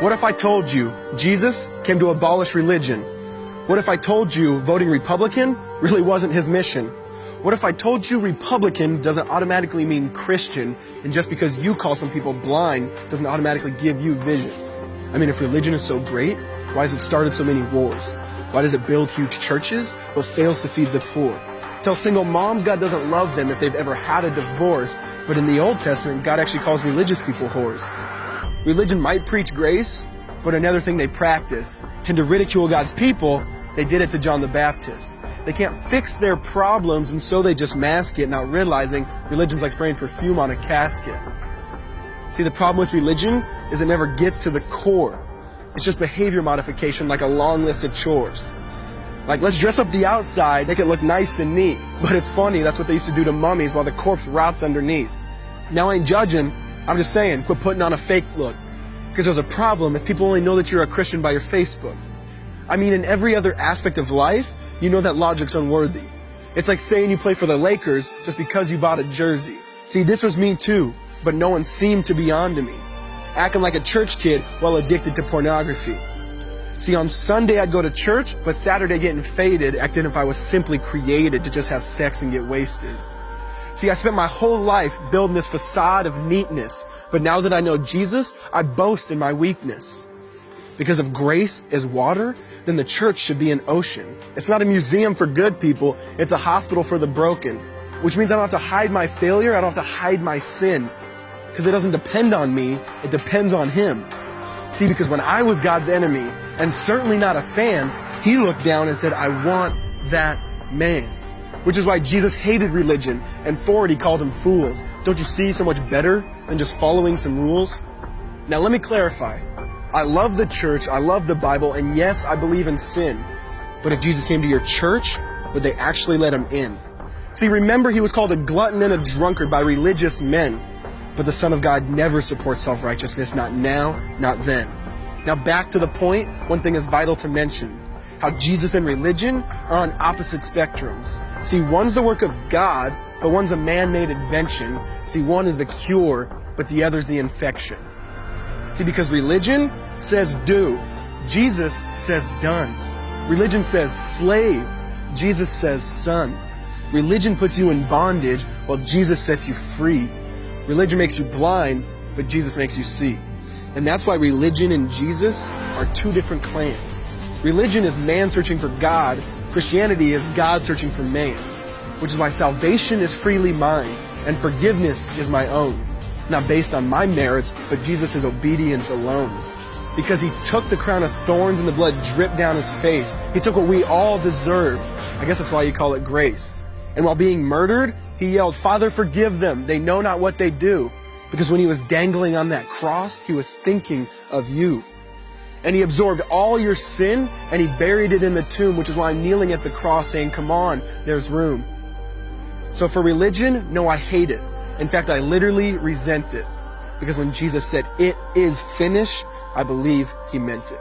What if I told you Jesus came to abolish religion? What if I told you voting Republican really wasn't his mission? What if I told you Republican doesn't automatically mean Christian, and just because you call some people blind doesn't automatically give you vision? I mean, if religion is so great, why has it started so many wars? Why does it build huge churches but fails to feed the poor? Tell single moms God doesn't love them if they've ever had a divorce, but in the Old Testament, God actually calls religious people whores. Religion might preach grace, but another thing they practice. Tend to ridicule God's people. They did it to John the Baptist. They can't fix their problems, and so they just mask it, not realizing religion's like spraying perfume on a casket. See, the problem with religion is it never gets to the core. It's just behavior modification, like a long list of chores. Like, let's dress up the outside, make it look nice and neat. But it's funny, that's what they used to do to mummies while the corpse rots underneath. Now, I ain't judging, I'm just saying, quit putting on a fake look. Because there's a problem if people only know that you're a Christian by your Facebook. I mean, in every other aspect of life, you know that logic's unworthy. It's like saying you play for the Lakers just because you bought a jersey. See, this was me too, but no one seemed to be on to me. Acting like a church kid while addicted to pornography. See, on Sunday I'd go to church, but Saturday getting faded, acting if I was simply created to just have sex and get wasted. See, I spent my whole life building this facade of neatness, but now that I know Jesus, I boast in my weakness. Because if grace is water, then the church should be an ocean. It's not a museum for good people, it's a hospital for the broken. Which means I don't have to hide my failure, I don't have to hide my sin. Because it doesn't depend on me, it depends on Him. See, because when I was God's enemy, and certainly not a fan, He looked down and said, I want that man. Which is why Jesus hated religion, and for it He called them fools. Don't you see so much better than just following some rules? Now let me clarify. I love the church, I love the Bible, and yes, I believe in sin. But if Jesus came to your church, would they actually let Him in? See, remember He was called a glutton and a drunkard by religious men. But the Son of God never supports self-righteousness, not now, not then. Now back to the point, one thing is vital to mention. How Jesus and religion are on opposite spectrums. See, one's the work of God, but one's a man-made invention. See, one is the cure, but the other's the infection. See, because religion says do. Jesus says done. Religion says slave. Jesus says son. Religion puts you in bondage, while Jesus sets you free. Religion makes you blind, but Jesus makes you see. And that's why religion and Jesus are two different clans. Religion is man searching for God. Christianity is God searching for man. Which is why salvation is freely mine, and forgiveness is my own. Not based on my merits, but Jesus' obedience alone. Because He took the crown of thorns and the blood dripped down His face. He took what we all deserve. I guess that's why you call it grace. And while being murdered, He yelled, Father, forgive them. They know not what they do. Because when He was dangling on that cross, He was thinking of you. And He absorbed all your sin and He buried it in the tomb, which is why I'm kneeling at the cross saying, come on, there's room. So for religion, no, I hate it. In fact, I literally resent it. Because when Jesus said, it is finished, I believe He meant it.